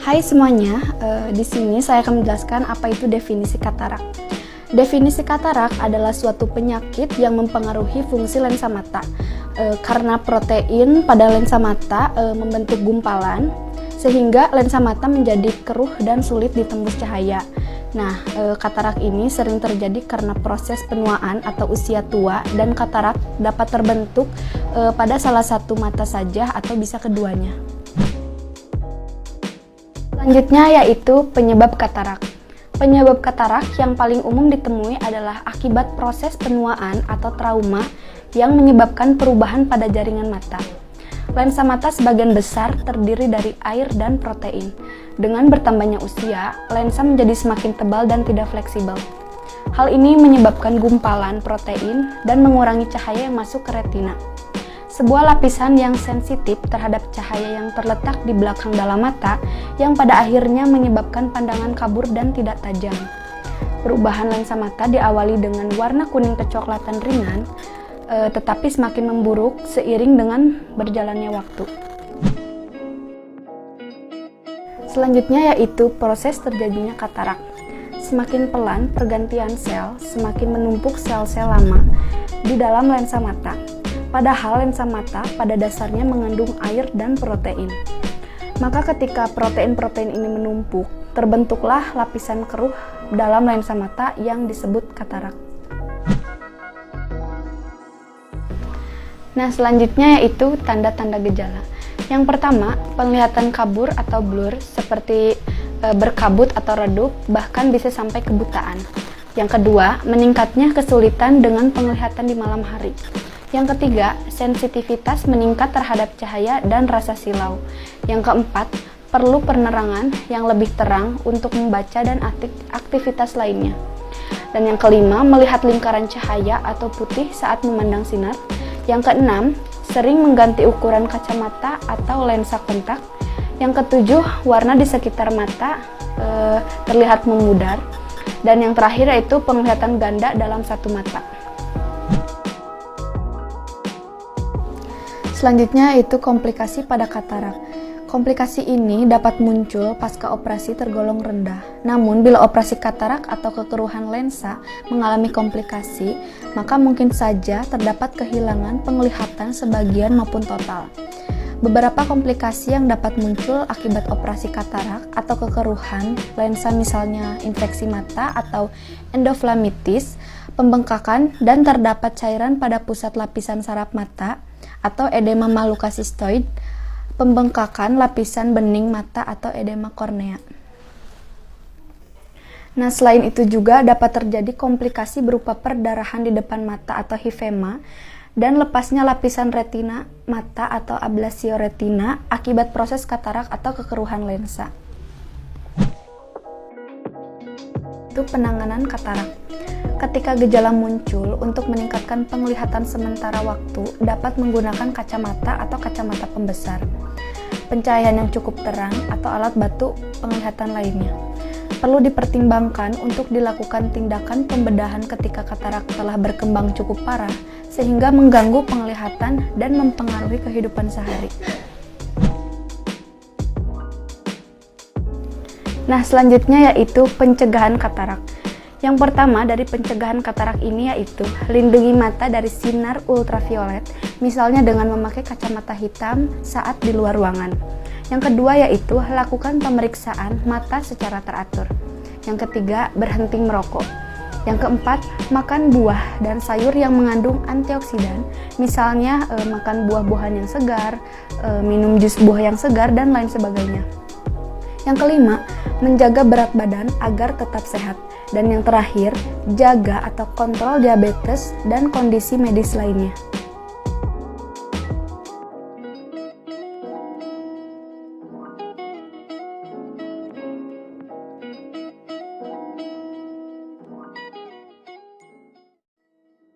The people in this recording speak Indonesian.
Hai semuanya, di sini saya akan menjelaskan apa itu definisi katarak. Definisi katarak adalah suatu penyakit yang mempengaruhi fungsi lensa mata karena protein pada lensa mata membentuk gumpalan sehingga lensa mata menjadi keruh dan sulit ditembus cahaya. Nah, katarak ini sering terjadi karena proses penuaan atau usia tua, dan katarak dapat terbentuk pada salah satu mata saja atau bisa keduanya. Selanjutnya yaitu penyebab katarak. Penyebab katarak yang paling umum ditemui adalah akibat proses penuaan atau trauma yang menyebabkan perubahan pada jaringan mata. Lensa mata sebagian besar terdiri dari air dan protein. Dengan bertambahnya usia, lensa menjadi semakin tebal dan tidak fleksibel. Hal ini menyebabkan gumpalan protein dan mengurangi cahaya yang masuk ke retina. Sebuah lapisan yang sensitif terhadap cahaya yang terletak di belakang dalam mata yang pada akhirnya menyebabkan pandangan kabur dan tidak tajam. Perubahan lensa mata diawali dengan warna kuning kecoklatan ringan, tetapi semakin memburuk seiring dengan berjalannya waktu. Selanjutnya yaitu proses terjadinya katarak. Semakin pelan pergantian sel, semakin menumpuk sel-sel lama di dalam lensa mata. Padahal lensa mata pada dasarnya mengandung air dan protein. Maka ketika protein-protein ini menumpuk, terbentuklah lapisan keruh dalam lensa mata yang disebut katarak. Nah, selanjutnya yaitu tanda-tanda gejala. Yang pertama, penglihatan kabur atau blur seperti berkabut atau redup, bahkan bisa sampai kebutaan. Yang kedua, meningkatnya kesulitan dengan penglihatan di malam hari. Yang ketiga, sensitivitas meningkat terhadap cahaya dan rasa silau. Yang keempat, perlu penerangan yang lebih terang untuk membaca dan aktivitas lainnya. Dan yang kelima, melihat lingkaran cahaya atau putih saat memandang sinar. Yang keenam, sering mengganti ukuran kacamata atau lensa kontak. Yang ketujuh, warna di sekitar mata terlihat memudar. Dan yang terakhir yaitu penglihatan ganda dalam satu mata. Selanjutnya yaitu komplikasi pada katarak. Komplikasi ini dapat muncul pasca operasi tergolong rendah. Namun bila operasi katarak atau kekeruhan lensa mengalami komplikasi, maka mungkin saja terdapat kehilangan penglihatan sebagian maupun total. Beberapa komplikasi yang dapat muncul akibat operasi katarak atau kekeruhan lensa misalnya infeksi mata atau endoflammitis, pembengkakan, dan terdapat cairan pada pusat lapisan saraf mata atau edema malucasistoid, pembengkakan lapisan bening mata atau edema kornea. Nah, selain itu juga dapat terjadi komplikasi berupa perdarahan di depan mata atau hifema dan lepasnya lapisan retina mata atau ablasio retina akibat proses katarak atau kekeruhan lensa. Itu penanganan katarak. Ketika gejala muncul, untuk meningkatkan penglihatan sementara waktu dapat menggunakan kacamata atau kacamata pembesar, pencahayaan yang cukup terang, atau alat bantu penglihatan lainnya. Perlu dipertimbangkan untuk dilakukan tindakan pembedahan ketika katarak telah berkembang cukup parah sehingga mengganggu penglihatan dan mempengaruhi kehidupan sehari. Nah, selanjutnya yaitu pencegahan katarak. Yang pertama dari pencegahan katarak ini yaitu lindungi mata dari sinar ultraviolet, misalnya dengan memakai kacamata hitam saat di luar ruangan. Yang kedua yaitu lakukan pemeriksaan mata secara teratur. Yang ketiga, berhenti merokok. Yang keempat, makan buah dan sayur yang mengandung antioksidan, misalnya makan buah-buahan yang segar, minum jus buah yang segar, dan lain sebagainya. Yang kelima, menjaga berat badan agar tetap sehat. Dan yang terakhir, jaga atau kontrol diabetes dan kondisi medis lainnya.